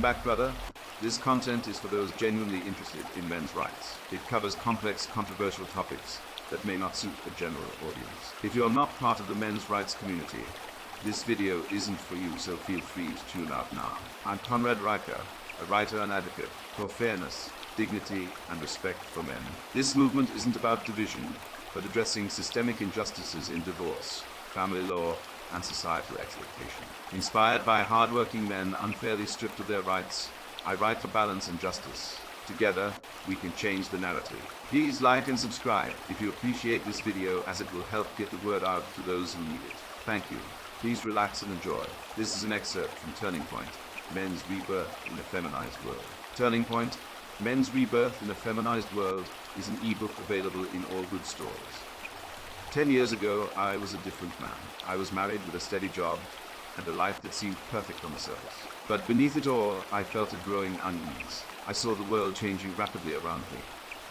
back, brother. This content is for those genuinely interested in men's rights. It covers complex, controversial topics that may not suit a general audience. If you're not part of the men's rights community, this video isn't for you, so feel free to tune out now. I'm Conrad Riker, a writer and advocate for fairness, dignity, and respect for men. This movement isn't about division, but addressing systemic injustices in divorce, family law, and societal expectation. Inspired by hard-working men unfairly stripped of their rights, I write for balance and justice. Together, we can change the narrative. Please like and subscribe if you appreciate this video, as it will help get the word out to those who need it. Thank you. Please relax and enjoy. This is an excerpt from Turning Point, Men's Rebirth in a Feminized World. Turning Point, Men's Rebirth in a Feminized World is an ebook available in all good stores. 10 years ago, I was a different man. I was married with a steady job and a life that seemed perfect on the surface. But beneath it all, I felt a growing unease. I saw the world changing rapidly around me,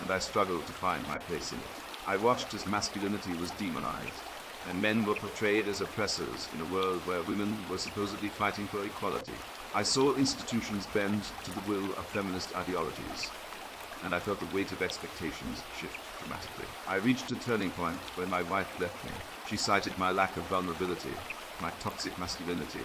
and I struggled to find my place in it. I watched as masculinity was demonized, and men were portrayed as oppressors in a world where women were supposedly fighting for equality. I saw institutions bend to the will of feminist ideologies, and I felt the weight of expectations shift dramatically. I reached a turning point when my wife left me. She cited my lack of vulnerability, my toxic masculinity,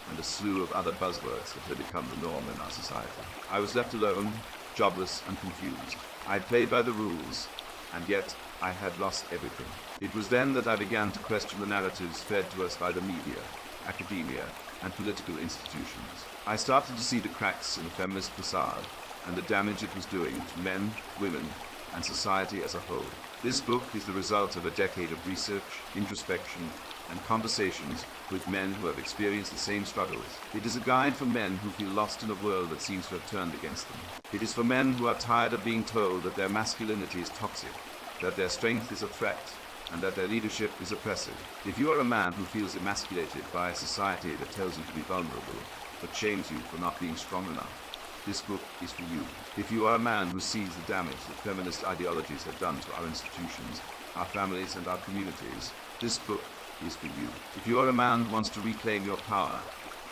and a slew of other buzzwords that had become the norm in our society. I was left alone, jobless, and confused. I had played by the rules, and yet I had lost everything. It was then that I began to question the narratives fed to us by the media, academia, and political institutions. I started to see the cracks in the feminist facade and the damage it was doing to men, women, and society as a whole. This book is the result of a decade of research, introspection, and conversations with men who have experienced the same struggles. It is a guide for men who feel lost in a world that seems to have turned against them. It is for men who are tired of being told that their masculinity is toxic, that their strength is a threat, and that their leadership is oppressive. If you are a man who feels emasculated by a society that tells you to be vulnerable, but shames you for not being strong enough, this book is for you. If you are a man who sees the damage that feminist ideologies have done to our institutions, our families, and our communities, this book is for you. If you are a man who wants to reclaim your power,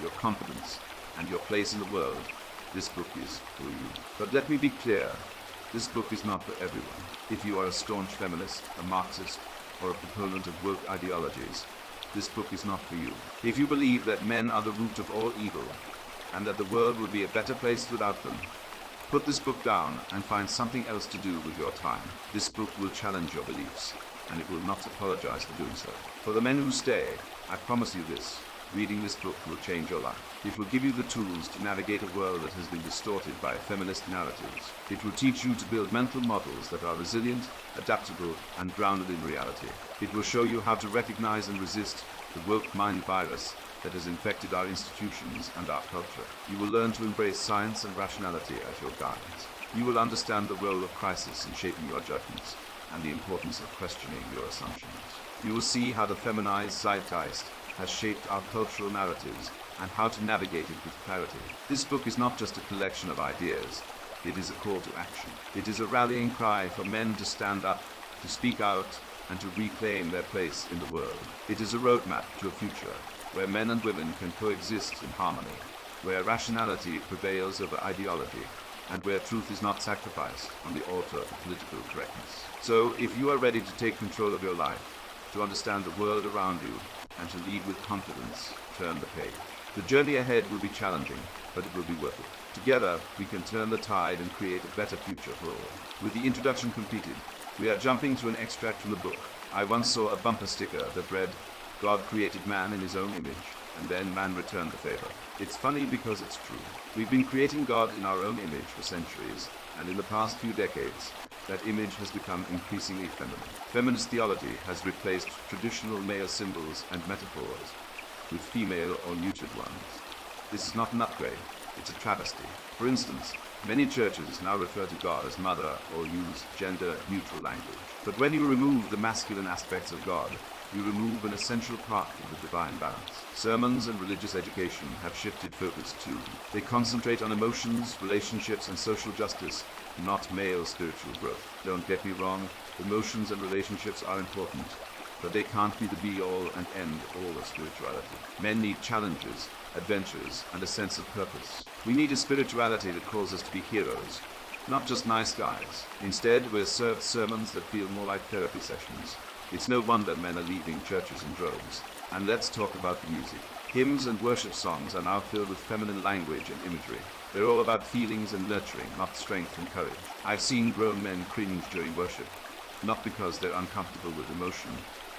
your confidence, and your place in the world, this book is for you. But let me be clear, this book is not for everyone. If you are a staunch feminist, a Marxist, or a proponent of woke ideologies, this book is not for you. If you believe that men are the root of all evil, and that the world would be a better place without them, put this book down and find something else to do with your time. This book will challenge your beliefs, and it will not apologize for doing so. For the men who stay, I promise you this: reading this book will change your life. It will give you the tools to navigate a world that has been distorted by feminist narratives. It will teach you to build mental models that are resilient, adaptable, and grounded in reality. It will show you how to recognize and resist the woke mind virus that has infected our institutions and our culture. You will learn to embrace science and rationality as your guides. You will understand the role of crisis in shaping your judgments and the importance of questioning your assumptions. You will see how the feminized zeitgeist has shaped our cultural narratives and how to navigate it with clarity. This book is not just a collection of ideas. It is a call to action. It is a rallying cry for men to stand up, to speak out, and to reclaim their place in the world. It is a roadmap to a future where men and women can coexist in harmony, where rationality prevails over ideology, and where truth is not sacrificed on the altar of political correctness. So, if you are ready to take control of your life, to understand the world around you, and to lead with confidence, turn the page. The journey ahead will be challenging, but it will be worth it. Together, we can turn the tide and create a better future for all. With the introduction completed, we are jumping to an extract from the book. I once saw a bumper sticker that read, "God created man in his own image, and then man returned the favor." It's funny because it's true. We've been creating God in our own image for centuries, and in the past few decades, that image has become increasingly feminine. Feminist theology has replaced traditional male symbols and metaphors with female or neutered ones. This is not an upgrade, it's a travesty. For instance, many churches now refer to God as mother or use gender-neutral language. But when you remove the masculine aspects of God, you remove an essential part of the divine balance. Sermons and religious education have shifted focus too. They concentrate on emotions, relationships, and social justice, not male spiritual growth. Don't get me wrong, emotions and relationships are important, but they can't be the be-all and end-all of spirituality. Men need challenges, adventures, and a sense of purpose. We need a spirituality that calls us to be heroes, not just nice guys. Instead, we're served sermons that feel more like therapy sessions. It's no wonder men are leaving churches in droves. And let's talk about the music. Hymns and worship songs are now filled with feminine language and imagery. They're all about feelings and nurturing, not strength and courage. I've seen grown men cringe during worship, not because they're uncomfortable with emotion,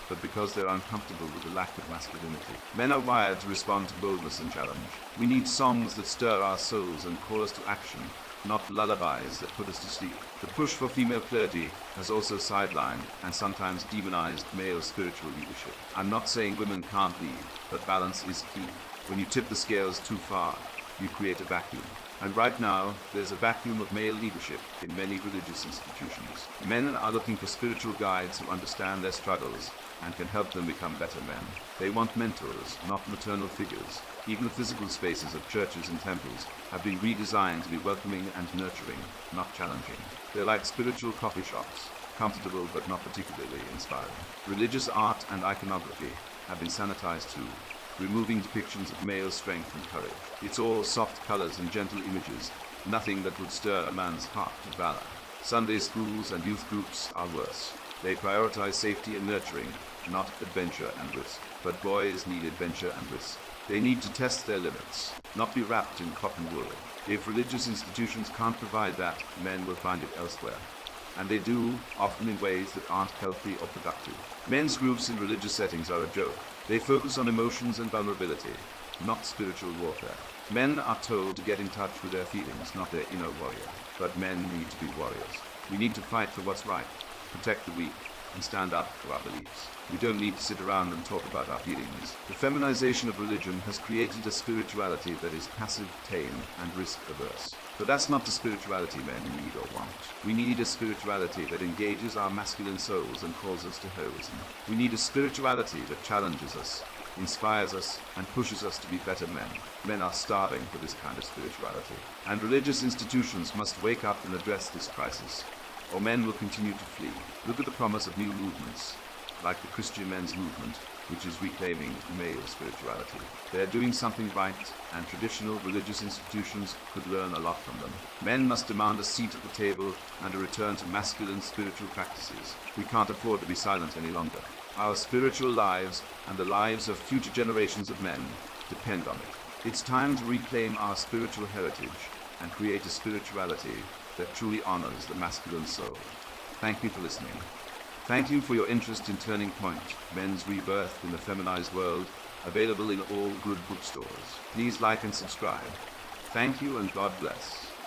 but because they're uncomfortable with the lack of masculinity. Men are wired to respond to boldness and challenge. We need songs that stir our souls and call us to action, not lullabies that put us to sleep. The push for female clergy has also sidelined and sometimes demonized male spiritual leadership. I'm not saying women can't lead, but balance is key. When you tip the scales too far, you create a vacuum. And right now, there's a vacuum of male leadership in many religious institutions. Men are looking for spiritual guides who understand their struggles and can help them become better men. They want mentors, not maternal figures. Even the physical spaces of churches and temples have been redesigned to be welcoming and nurturing, not challenging. They're like spiritual coffee shops, comfortable but not particularly inspiring. Religious art and iconography have been sanitized too, removing depictions of male strength and courage. It's all soft colors and gentle images, nothing that would stir a man's heart to valor. Sunday schools and youth groups are worse. They prioritize safety and nurturing, not adventure and risk. But boys need adventure and risk. They need to test their limits, not be wrapped in cotton wool. If religious institutions can't provide that, men will find it elsewhere. And they do, often in ways that aren't healthy or productive. Men's groups in religious settings are a joke. They focus on emotions and vulnerability, not spiritual warfare. Men are told to get in touch with their feelings, not their inner warrior. But men need to be warriors. We need to fight for what's right, protect the weak, and stand up for our beliefs. We don't need to sit around and talk about our feelings. The feminization of religion has created a spirituality that is passive, tame, and risk-averse. But that's not the spirituality men need or want. We need a spirituality that engages our masculine souls and calls us to heroism. We need a spirituality that challenges us, inspires us, and pushes us to be better men. Men are starving for this kind of spirituality. And religious institutions must wake up and address this crisis, or men will continue to flee. Look at the promise of new movements, like the Christian men's movement, which is reclaiming male spirituality. They are doing something right, and traditional religious institutions could learn a lot from them. Men must demand a seat at the table and a return to masculine spiritual practices. We can't afford to be silent any longer. Our spiritual lives and the lives of future generations of men depend on it. It's time to reclaim our spiritual heritage and create a spirituality that truly honors the masculine soul. Thank you for listening. Thank you for your interest in Turning Point, Men's Rebirth in the Feminized World, available in all good bookstores. Please like and subscribe. Thank you and God bless.